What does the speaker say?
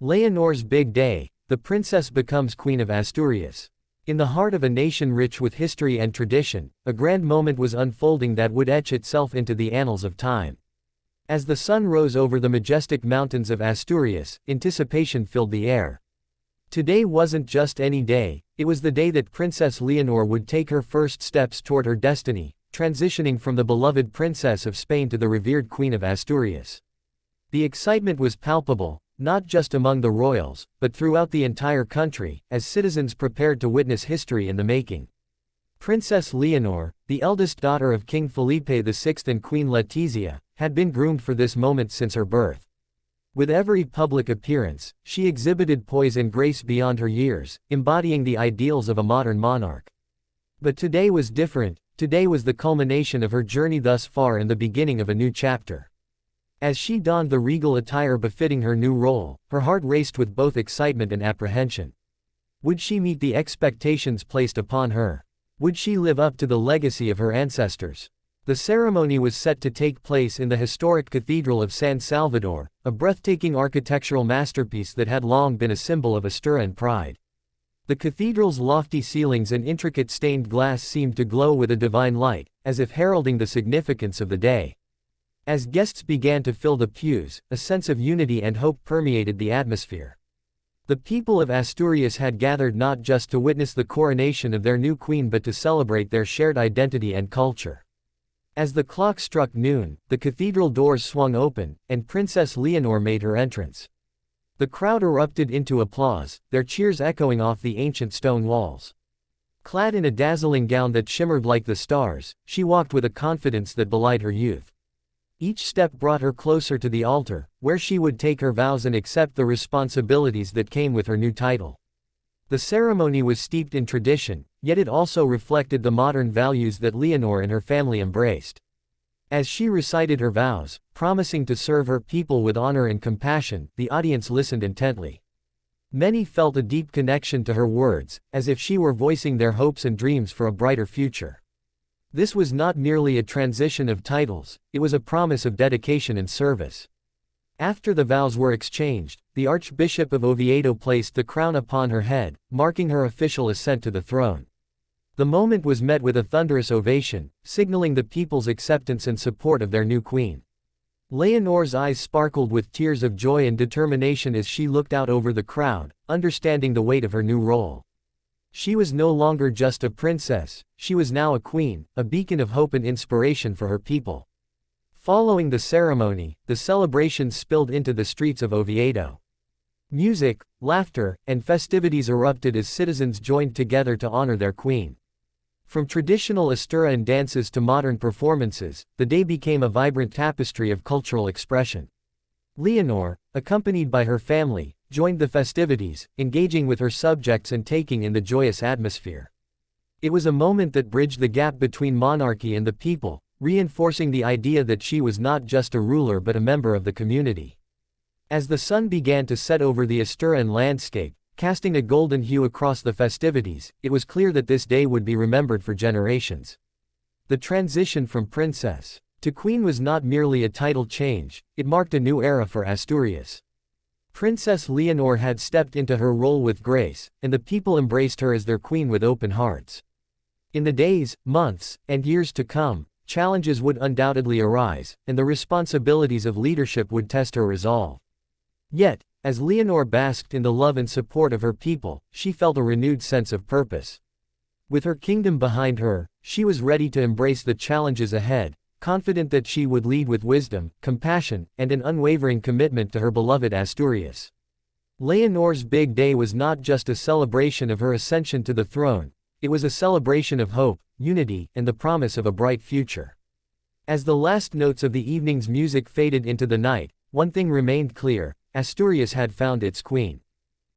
Leonor's big day, the princess becomes Queen of Asturias. In the heart of a nation rich with history and tradition, a grand moment was unfolding that would etch itself into the annals of time. As the sun rose over the majestic mountains of Asturias, anticipation filled the air. Today wasn't just any day, it was the day that Princess Leonor would take her first steps toward her destiny, transitioning from the beloved Princess of Spain to the revered Queen of Asturias. The excitement was palpable, not just among the royals, but throughout the entire country, as citizens prepared to witness history in the making. Princess Leonor, the eldest daughter of King Felipe VI and Queen Letizia, had been groomed for this moment since her birth. With every public appearance, she exhibited poise and grace beyond her years, embodying the ideals of a modern monarch. But today was different. Today was the culmination of her journey thus far and the beginning of a new chapter. As she donned the regal attire befitting her new role, her heart raced with both excitement and apprehension. Would she meet the expectations placed upon her? Would she live up to the legacy of her ancestors? The ceremony was set to take place in the historic Cathedral of San Salvador, a breathtaking architectural masterpiece that had long been a symbol of Asturian pride. The cathedral's lofty ceilings and intricate stained glass seemed to glow with a divine light, as if heralding the significance of the day. As guests began to fill the pews, a sense of unity and hope permeated the atmosphere. The people of Asturias had gathered not just to witness the coronation of their new queen but to celebrate their shared identity and culture. As the clock struck noon, the cathedral doors swung open, and Princess Leonor made her entrance. The crowd erupted into applause, their cheers echoing off the ancient stone walls. Clad in a dazzling gown that shimmered like the stars, she walked with a confidence that belied her youth. Each step brought her closer to the altar, where she would take her vows and accept the responsibilities that came with her new title. The ceremony was steeped in tradition, yet it also reflected the modern values that Leonor and her family embraced. As she recited her vows, promising to serve her people with honor and compassion, the audience listened intently. Many felt a deep connection to her words, as if she were voicing their hopes and dreams for a brighter future. This was not merely a transition of titles, it was a promise of dedication and service. After the vows were exchanged, the Archbishop of Oviedo placed the crown upon her head, marking her official ascent to the throne. The moment was met with a thunderous ovation, signaling the people's acceptance and support of their new queen. Leonor's eyes sparkled with tears of joy and determination as she looked out over the crowd, understanding the weight of her new role. She was no longer just a princess, she was now a queen, a beacon of hope and inspiration for her people. Following the ceremony, the celebrations spilled into the streets of Oviedo. Music, laughter, and festivities erupted as citizens joined together to honor their queen. From traditional Asturian dances to modern performances, the day became a vibrant tapestry of cultural expression. Leonor, accompanied by her family, joined the festivities, engaging with her subjects and taking in the joyous atmosphere. It was a moment that bridged the gap between monarchy and the people, reinforcing the idea that she was not just a ruler but a member of the community. As the sun began to set over the Asturian landscape, casting a golden hue across the festivities, it was clear that this day would be remembered for generations. The transition from princess to queen was not merely a title change, it marked a new era for Asturias. Princess Leonor had stepped into her role with grace, and the people embraced her as their queen with open hearts. In the days, months, and years to come, challenges would undoubtedly arise, and the responsibilities of leadership would test her resolve. Yet, as Leonor basked in the love and support of her people, she felt a renewed sense of purpose. With her kingdom behind her, she was ready to embrace the challenges ahead, confident that she would lead with wisdom, compassion, and an unwavering commitment to her beloved Asturias. Leonor's big day was not just a celebration of her ascension to the throne, it was a celebration of hope, unity, and the promise of a bright future. As the last notes of the evening's music faded into the night, one thing remained clear: Asturias had found its queen.